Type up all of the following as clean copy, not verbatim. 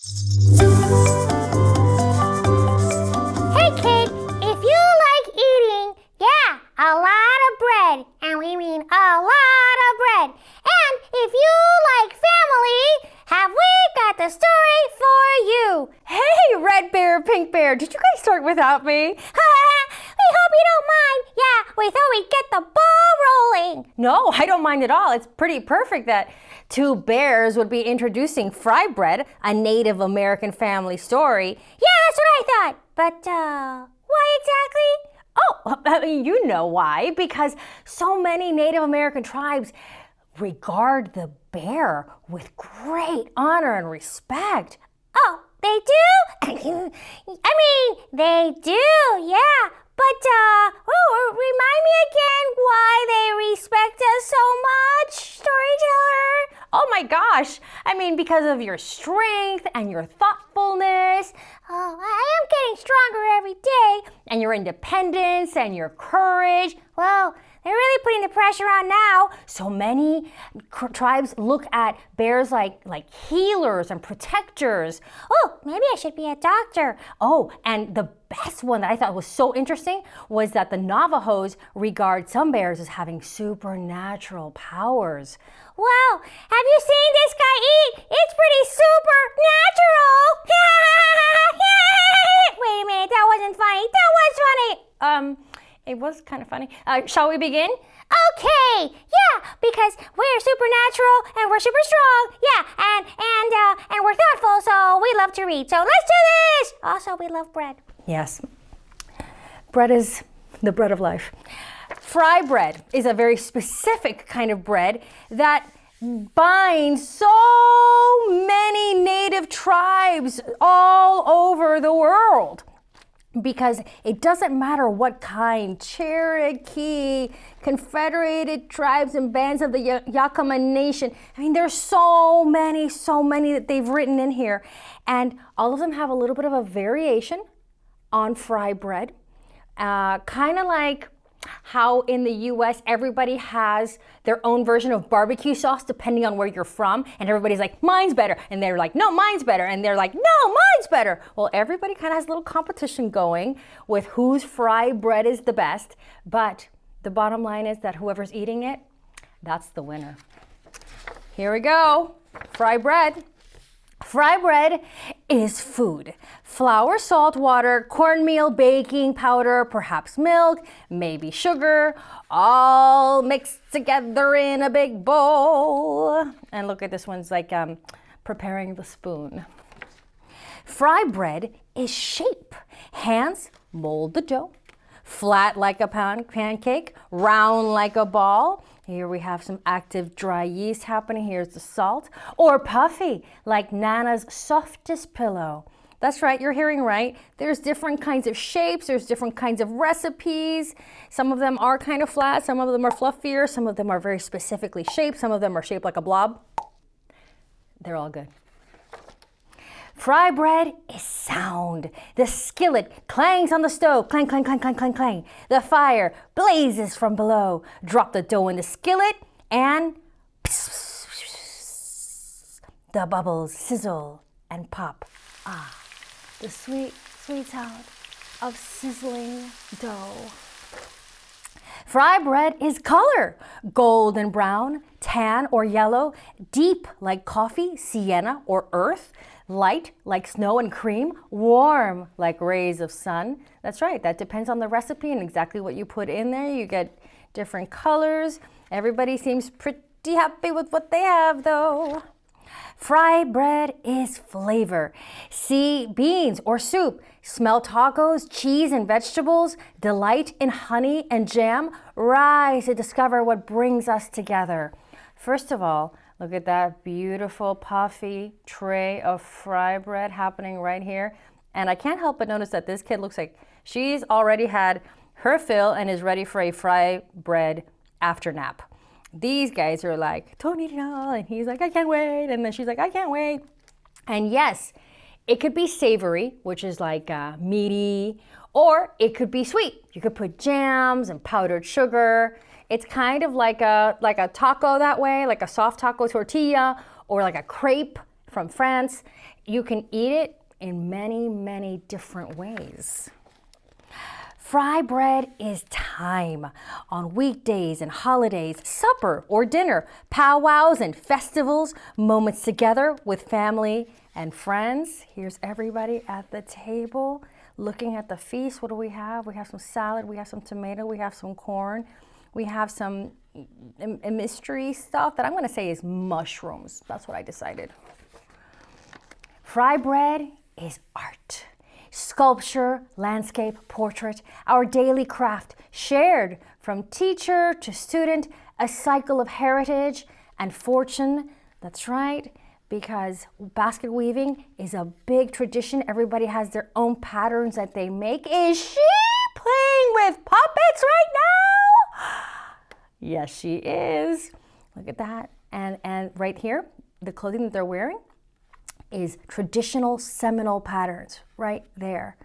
Hey kid, if you like eating, a lot of bread, and we mean a lot of bread. And if you like family, have we got the story for you. Hey, Red Bear, Pink Bear, did you guys start without me? We hope you don't mind. Yeah, we thought we'd get the ball rolling. No, I don't mind at all. It's pretty perfect that two bears would be introducing Fry Bread, a Native American family story. Yeah, that's what I thought. But, why exactly? Oh, I mean, you know why. Because so many Native American tribes regard the bear with great honor and respect. Oh, they do? I mean, they do, yeah. But, remind me again why they respect us so much, storyteller. Oh my gosh. I mean, because of your strength and your thoughtfulness. Oh, I am getting stronger every day. And your independence and your courage. Well, they're really putting the pressure on now. So many tribes look at bears like healers and protectors. Oh, maybe I should be a doctor. Oh, and the best one that I thought was so interesting was that the Navajos regard some bears as having supernatural powers. Wow, have you seen this guy eat? It's pretty supernatural. Wait a minute, that wasn't funny. That was funny. It was kind of funny. Shall we begin? Okay, yeah, because we're supernatural and we're super strong, yeah, and we're thoughtful, so we love to read. So let's do this. Also, we love bread. Yes, bread is the bread of life. Fry bread is a very specific kind of bread that binds so many native tribes all over the world. Because it doesn't matter what kind, Cherokee, Confederated tribes and bands of the Yakama Nation. I mean, there's so many that they've written in here. And all of them have a little bit of a variation on fry bread. Kind of like how in the US everybody has their own version of barbecue sauce depending on where you're from, and everybody's like, mine's better, and they're like, no, mine's better, and they're like, no, mine's better. Well, everybody kind of has a little competition going with whose fry bread is the best, but the bottom line is that whoever's eating it, that's the winner. Here we go. Fry bread. Fry bread is food. Flour, salt, water, cornmeal, baking powder, perhaps milk, maybe sugar, all mixed together in a big bowl. And look at this one's like preparing the spoon. Fry bread is shape. Hands mold the dough. Flat like a pancake, round like a ball. Here we have some active dry yeast happening. Here's the salt. Or puffy, like Nana's softest pillow. That's right, you're hearing right. There's different kinds of shapes. There's different kinds of recipes. Some of them are kind of flat. Some of them are fluffier. Some of them are very specifically shaped. Some of them are shaped like a blob. They're all good. Fry bread is sound. The skillet clangs on the stove. Clang, clang, clang, clang, clang, clang. The fire blazes from below. Drop the dough in the skillet and the bubbles sizzle and pop. Ah, the sweet, sweet sound of sizzling dough. Fry bread is color. Golden brown, tan or yellow, deep like coffee, sienna or earth, light like snow and cream, warm like rays of sun. That's right, that depends on the recipe and exactly what you put in there. You get different colors. Everybody seems pretty happy with what they have though. Fry bread is flavor. See beans or soup. Smell tacos, cheese and vegetables. Delight in honey and jam. Rise to discover what brings us together. First of all, look at that beautiful puffy tray of fry bread happening right here. And I can't help but notice that this kid looks like she's already had her fill and is ready for a fry bread after nap. These guys are like, don't eat it all. And he's like, I can't wait. And then she's like, I can't wait. And yes, it could be savory, which is like meaty, or it could be sweet. You could put jams and powdered sugar. It's kind of like a taco that way, like a soft taco tortilla, or like a crepe from France. You can eat it in many, many different ways. Fry bread is time on weekdays and holidays, supper or dinner, powwows and festivals, moments together with family and friends. Here's everybody at the table looking at the feast. What do we have? We have some salad, we have some tomato, we have some corn, we have some mystery stuff that I'm going to say is mushrooms. That's what I decided. Fry bread is art. Sculpture, landscape, portrait, our daily craft, shared from teacher to student, a cycle of heritage and fortune. That's right, because basket weaving is a big tradition. Everybody has their own patterns that they make. Is she playing with puppets right now? Yes, she is. Look at that. And right here, the clothing that they're wearing is traditional Seminole patterns right there.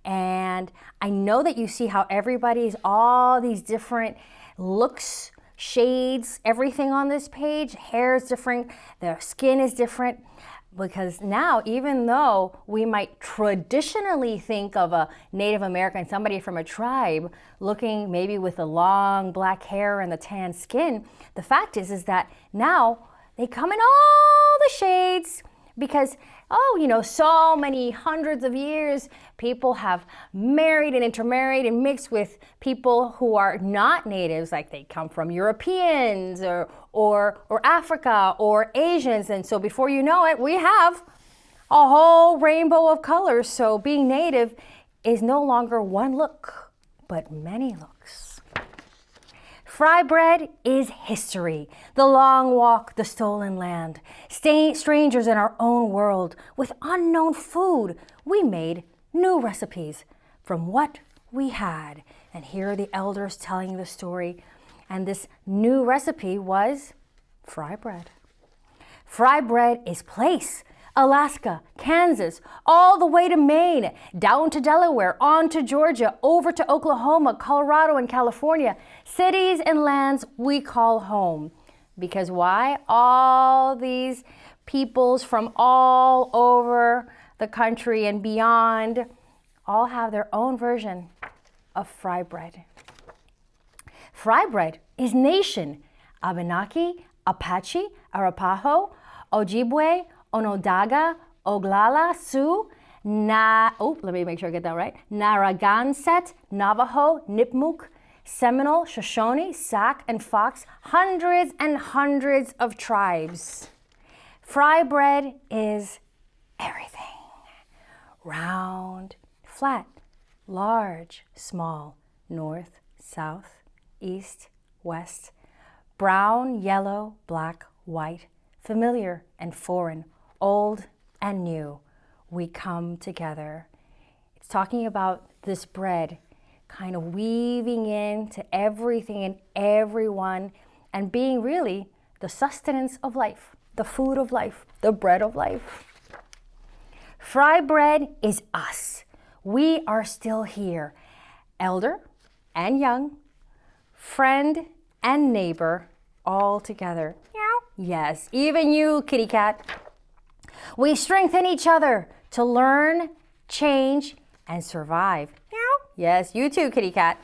And I know that you see how everybody's all these different looks, shades, everything on this page. Hair is different, their skin is different, because now, even though we might traditionally think of a Native American, somebody from a tribe looking maybe with the long black hair and the tan skin, the fact is that now they come in all the shades. Because, so many hundreds of years, people have married and intermarried and mixed with people who are not natives, like they come from Europeans or Africa or Asians. And so before you know it, we have a whole rainbow of colors. So being native is no longer one look, but many looks. Fry bread is history, the long walk, the stolen land, strangers in our own world. With unknown food, we made new recipes from what we had. And here are the elders telling the story. And this new recipe was fry bread. Fry bread is place. Alaska, Kansas, all the way to Maine, down to Delaware, on to Georgia, over to Oklahoma, Colorado, and California. Cities and lands we call home. Because why? All these peoples from all over the country and beyond all have their own version of fry bread. Fry bread is nation. Abenaki, Apache, Arapaho, Ojibwe, Onondaga, Oglala, Sioux, let me make sure I get that right. Narragansett, Navajo, Nipmuc, Seminole, Shoshone, Sac, and Fox. Hundreds and hundreds of tribes. Fry bread is everything. Round, flat, large, small, north, south, east, west, brown, yellow, black, white, familiar and foreign, old and new, we come together. It's talking about this bread kind of weaving into everything and everyone and being really the sustenance of life, the food of life, the bread of life. Fry bread is us. We are still here, elder and young, friend and neighbor, all together. Yes, even you, kitty cat. We strengthen each other to learn, change, and survive. Meow. Yes, you too, kitty cat.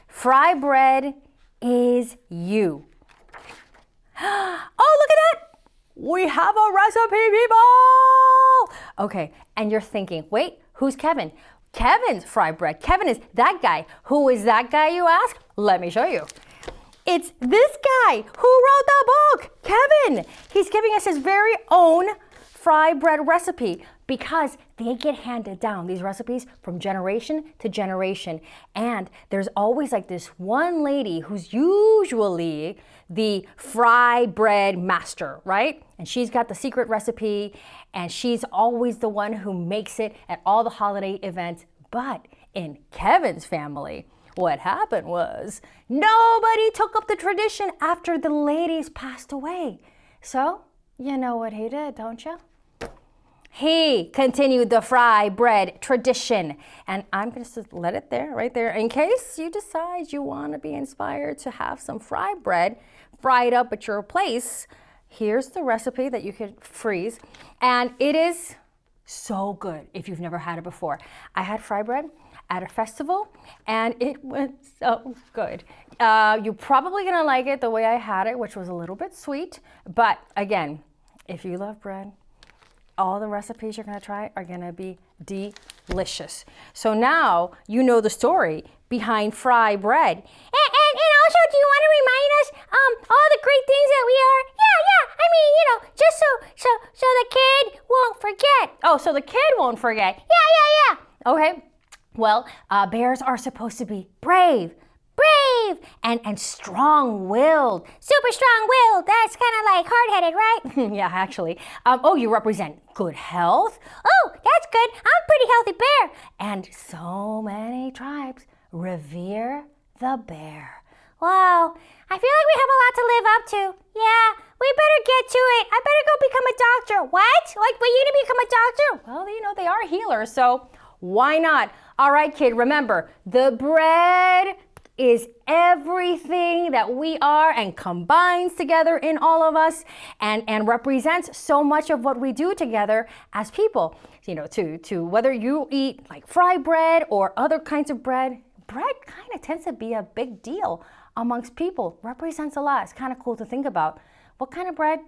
Fry bread is you. Oh, look at that! We have a recipe, people! Okay, and you're thinking, wait, who's Kevin? Kevin's fry bread. Kevin is that guy. Who is that guy, you ask? Let me show you. It's this guy who wrote the book, Kevin. He's giving us his very own fry bread recipe because they get handed down, these recipes, from generation to generation. And there's always like this one lady who's usually the fry bread master, right? And she's got the secret recipe and she's always the one who makes it at all the holiday events. But in Kevin's family, what happened was nobody took up the tradition after the ladies passed away. So, you know what he did, don't you? He continued the fry bread tradition. And I'm going to just let it there, right there, in case you decide you want to be inspired to have some fry bread fried up at your place. here's the recipe that you could freeze. And it is so good if you've never had it before. I had fry bread at a festival and it was so good. You're probably gonna like it the way I had it, which was a little bit sweet. But again, if you love bread, all the recipes you're gonna try are gonna be delicious. So now you know the story behind fry bread. And also, do you want to remind us all the great things that we are? Yeah. I mean, just so the kid won't forget. Oh, so the kid won't forget. Yeah. Okay. Well, bears are supposed to be brave and strong-willed. Super strong-willed. That's kind of like hard-headed, right? Yeah, actually. You represent good health. Oh, that's good. I'm a pretty healthy bear. And so many tribes revere the bear. Wow, I feel like we have a lot to live up to. Yeah, we better get to it. I better go become a doctor. What? Like, for you to become a doctor? Well, they are healers, so why not? All right, kid, remember, the bread is everything that we are and combines together in all of us and represents so much of what we do together as people. To whether you eat like fry bread or other kinds of bread kind of tends to be a big deal amongst people, represents a lot. It's kind of cool to think about. What kind of bread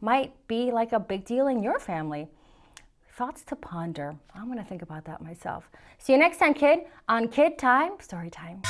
might be like a big deal in your family? Thoughts to ponder. I'm going to think about that myself. See you next time, kid, on KidTime StoryTime.